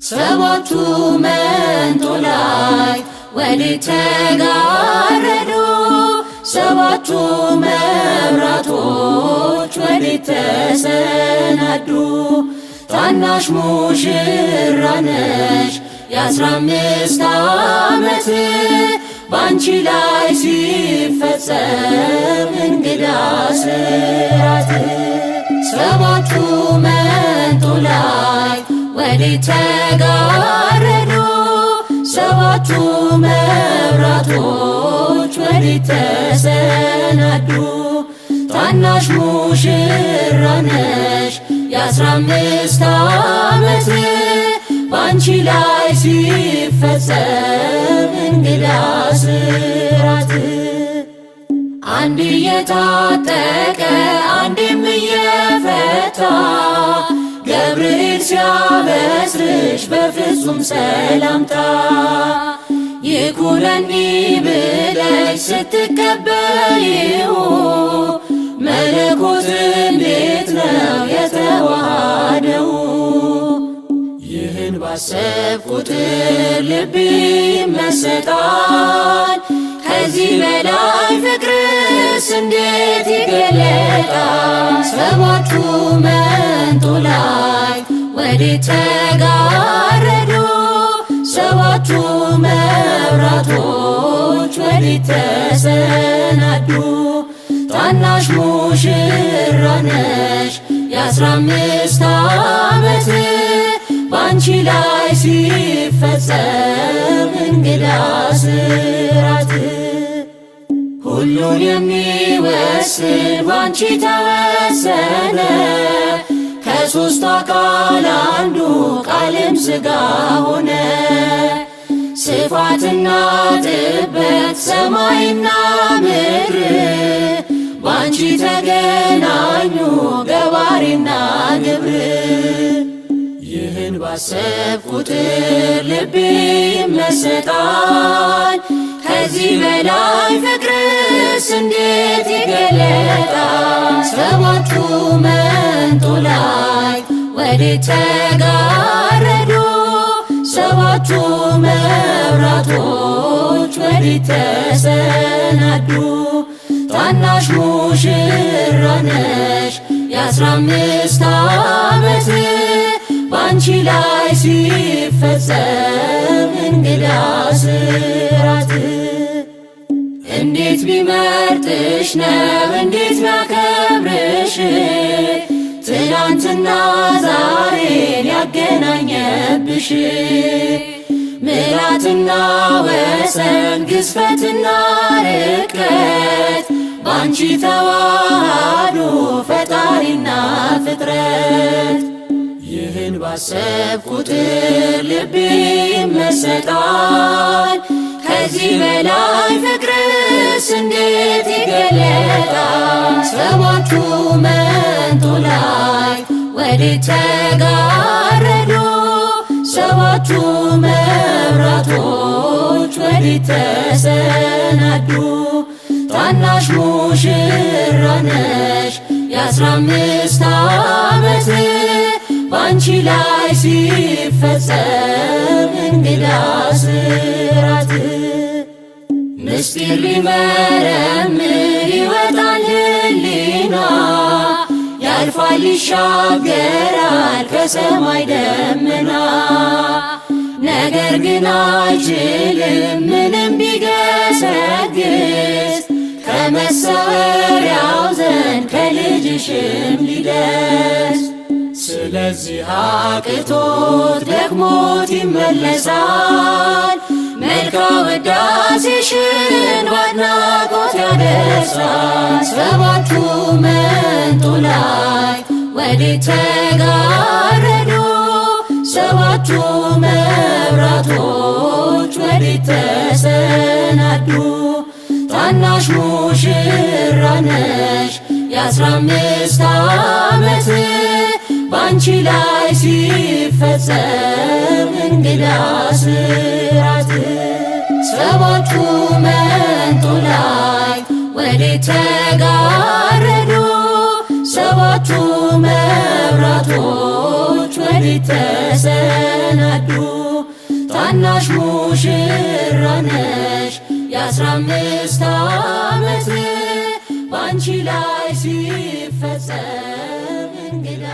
ሰባቱ መንጦላዕት ወዴት ተጋረዱ? ሰባቱ መብራቶች ወዴት ተሰናዱ? ታናሽ ሙሽራ ነሽ የ15 ዓመት ባንቺ ላይ ሲፈጸም እንግዳ ስራት። ሰባቱ መንጦላዕት ወዴት ተጋረዱ? ሰባቱ መብራቶች ወዴት ተሰናዱ? ታናሽ ሙሽራ ነሽ የ15 ዓመት ባንቺ ላይ ሲፈጸም እንግዳ ስራት። አንድ እየታጠቀ አንድም እየፈታ ገብርኤል ሲያበስርሽ በፍጹም ሰላምታ ይኩነኒ ብለሽ ስትቀበይው መለኮት እንዴት ነው የተዋሃደው? ይህን ባሰብ ቁጥር ልቤ ይመሰጣል። ከዚህ በላይ ፍቅርስ እንዴት ይገለጣል? ሰባቱ መንጦላዕት ወዴት ተጋረዱ? ሰባቱ መብራቶች ወዴት ተሰናዱ? ታናሽ ሙሽራ ነሽ የ15 ዓመት ባንቺ ላይ ሲፈጸም እንግዳ ስራት። ሁሉን የሚወስን ባንቺ ተወሰነ ከሦስቱ አካል አንዱ ቃልም ሥጋ ሆነ። ስፋትና ጥበት ሰማይና ምድር ባንቺ ተገናኙ ገባሬና ግብር። ይህን ባሰብ ቁጥር ልቤ ይመሰጣል። ከዚህ በላይ ፍቅርስ እንዴት ይገለጣል? ሰባቱ መንጦላዕት ወዴት ተጋረዱ? ሰባቱ መብራቶች ወዴት ተሰናዱ? ታናሽ ሙሽራ ነሽ የ15 ዓመት ባንቺ ላይ ሲፈጸም እንግዳ ስራት። እንዴት ቢመርጥሽ ነው እንዴት ቢያከብርሽ ትናንትና ዛሬን ያገናኘብሽ። ምሕረትና ወሰን ግዝፈትና ርቀት ባንቺ ተዋሃዱ ፈጣሪና ፍጥረት። ይህን ባሰብ ቁጥር ልቤ ይመሰጣል። ከዚህ በላይ ፍቅርስ እንዴት ይገለጣል? ሰባቱ መንጦላዕት ወዴት ተጋረዱ? ሰባቱ መብራቶች ወዴት ተሰናዱ? ታናሽ ሙሽራ ነሽ የ15 ዓመት ባንቺ ላይ ሲፈጸም እንግዳ ስራት። ምስጢር ሊመረምር ይወጣል ሕሊና ያልፋል ይሻገራል ከሰማይ ደመና። ነገር ግን አይችልም ምንም ቢገሰግስ ከመሰወሪያው ዘንድ ከልጅሽም ሊደርስ። ስለዚህ አቅቶት ደክሞት ይመለሳል መልካ ውዳሴሽን በአድናቆት ያደርሳል። ሰባቱ መንጦላዕት ወዴት ተጋረዱ? ሰባቱ መብራቶች ወዴት ተሰናዱ? ታናሽ ሙሽራ ነሽ የ15 ዓመት ባንቺ ላይ ሲፈጸም እንግዳ ስራት። ሰባቱ መንጦላዕት ወዴት ተጋረዱ? ሰባቱ መብራቶች ወዴት ተሰናዱ? ታናሽ ሙሽራ ነሽ የ15 ዓመት ባንቺ ላይ ሲፈጸም እንግዳ